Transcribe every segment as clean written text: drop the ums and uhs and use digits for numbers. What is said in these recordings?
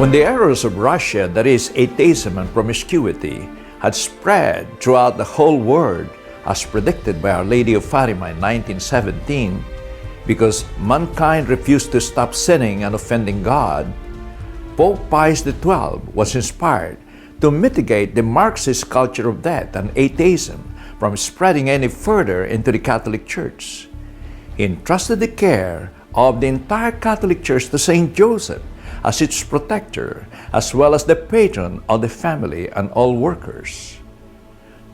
When the errors of Russia, that is, atheism and promiscuity, had spread throughout the whole world, as predicted by Our Lady of Fatima in 1917, because mankind refused to stop sinning and offending God, Pope Pius XII was inspired to mitigate the Marxist culture of death and atheism from spreading any further into the Catholic Church. He entrusted the care of the entire Catholic Church to Saint Joseph as its protector, as well as the patron of the family and all workers.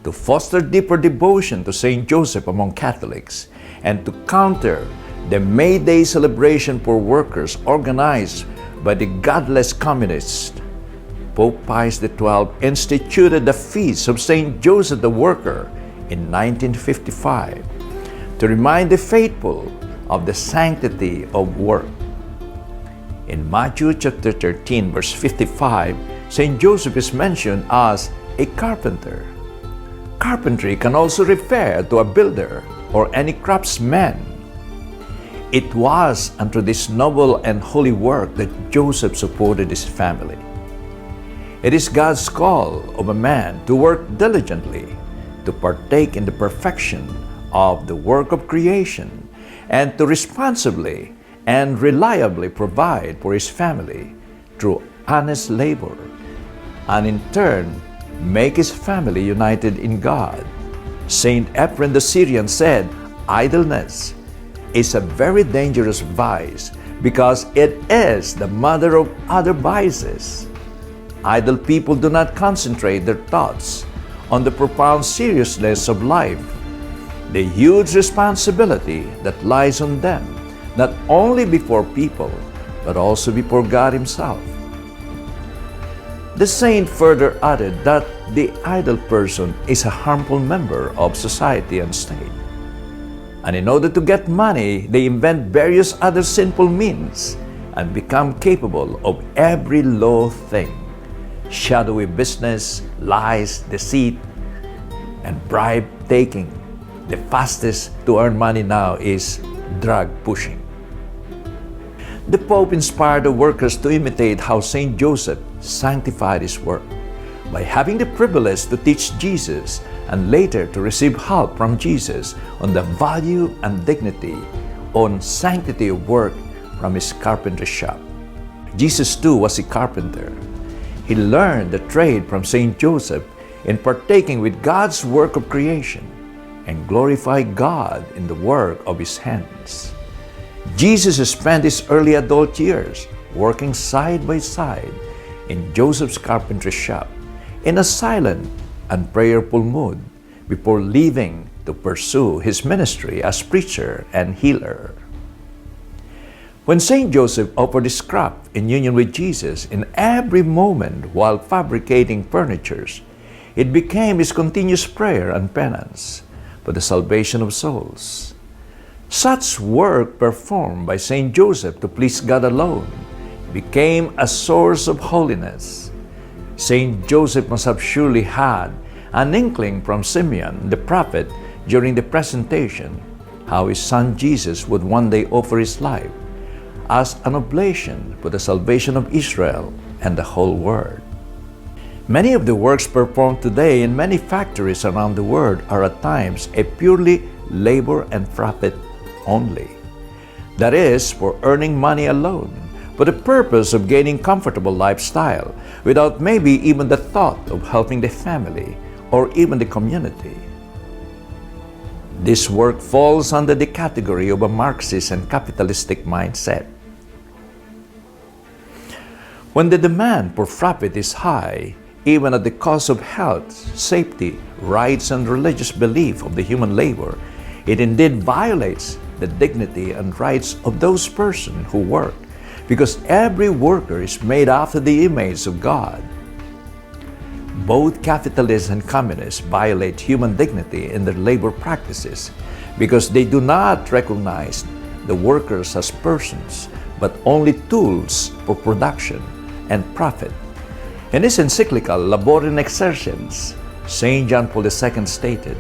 To foster deeper devotion to Saint Joseph among Catholics and to counter the May Day celebration for workers organized by the godless communists, Pope Pius XII instituted the Feast of Saint Joseph the Worker in 1955 to remind the faithful of the sanctity of work. In Matthew chapter 13, verse 55, Saint Joseph is mentioned as a carpenter. Carpentry can also refer to a builder or any craftsman. It was unto this noble and holy work that Joseph supported his family. It is God's call of a man to work diligently, to partake in the perfection of the work of creation, and to responsibly and reliably provide for his family through honest labor, and in turn make his family united in God. Saint Ephraim the Syrian said, "Idleness is a very dangerous vice because it is the mother of other vices." Idle people do not concentrate their thoughts on the profound seriousness of life, the huge responsibility that lies on them, not only before people, but also before God Himself. The saint further added that the idle person is a harmful member of society and state. And in order to get money, they invent various other sinful means and become capable of every low thing: shadowy business, lies, deceit, and bribe taking. The fastest to earn money now is drug pushing. The Pope inspired the workers to imitate how Saint Joseph sanctified his work by having the privilege to teach Jesus and later to receive help from Jesus on the value and dignity on sanctity of work from his carpenter shop. Jesus too was a carpenter. He learned the trade from Saint Joseph in partaking with God's work of creation and glorified God in the work of his hands. Jesus spent his early adult years working side by side in Joseph's carpentry shop in a silent and prayerful mood before leaving to pursue his ministry as preacher and healer. When Saint Joseph offered his craft in union with Jesus in every moment while fabricating furnitures, it became his continuous prayer and penance for the salvation of souls. Such work performed by Saint Joseph to please God alone became a source of holiness. Saint Joseph must have surely had an inkling from Simeon the prophet during the presentation how his son Jesus would one day offer his life as an oblation for the salvation of Israel and the whole world. Many of the works performed today in many factories around the world are at times a purely labor and profit only. That is, for earning money alone, for the purpose of gaining comfortable lifestyle, without maybe even the thought of helping the family or even the community. This work falls under the category of a Marxist and capitalistic mindset. When the demand for profit is high, even at the cost of health, safety, rights, and religious belief of the human labor, it indeed violates the dignity and rights of those persons who work, because every worker is made after the image of God. Both capitalists and communists violate human dignity in their labor practices because they do not recognize the workers as persons, but only tools for production and profit. In his encyclical Laborem Exercens, St. John Paul II stated,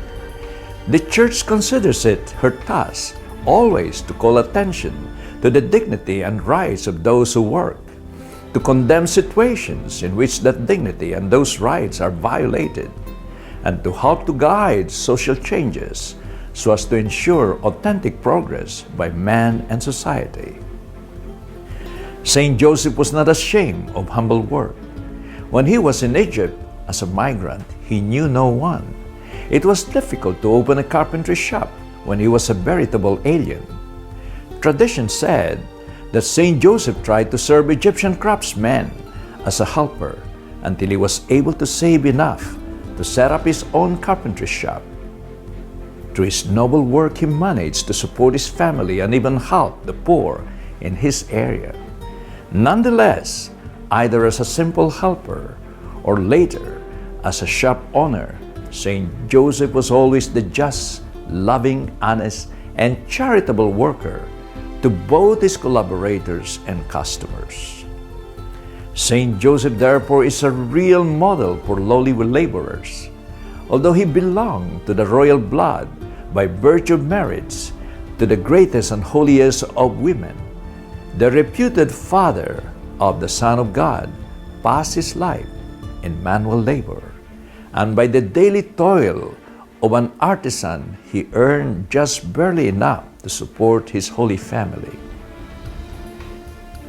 "The Church considers it her task always to call attention to the dignity and rights of those who work, to condemn situations in which that dignity and those rights are violated, and to help to guide social changes so as to ensure authentic progress by man and society. Saint Joseph was not ashamed of humble work. When he was in Egypt as a migrant, he knew no one. It was difficult to open a carpentry shop when he was a veritable alien. Tradition said that Saint Joseph tried to serve Egyptian craftsmen as a helper until he was able to save enough to set up his own carpentry shop. Through his noble work, he managed to support his family and even help the poor in his area. Nonetheless, either as a simple helper or later as a shop owner, Saint Joseph was always the just, loving, honest, and charitable worker to both his collaborators and customers. Saint Joseph, therefore, is a real model for lowly laborers. Although he belonged to the royal blood by virtue of marriage to the greatest and holiest of women, the reputed father of the Son of God passed his life in manual labor, and by the daily toil of an artisan, he earned just barely enough to support his holy family.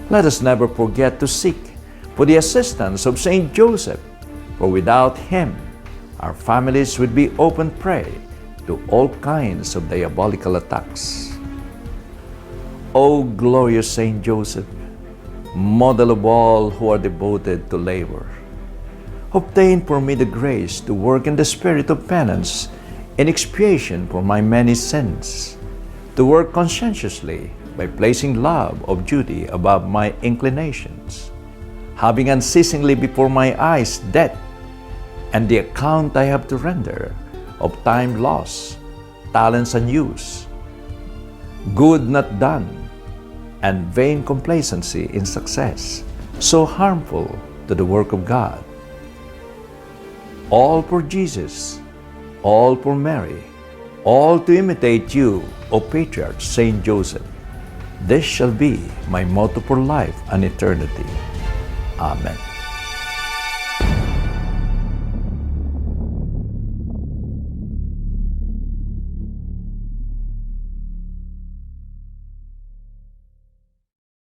Let us never forget to seek for the assistance of Saint Joseph, for without him, our families would be open prey to all kinds of diabolical attacks. O glorious Saint Joseph, model of all who are devoted to labor, obtain for me the grace to work in the spirit of penance in expiation for my many sins, to work conscientiously by placing love of duty above my inclinations, having unceasingly before my eyes death and the account I have to render of time lost, talents unused, good not done, and vain complacency in success, so harmful to the work of God. All for Jesus, all for Mary, all to imitate you, O Patriarch Saint Joseph. This shall be my motto for life and eternity. Amen.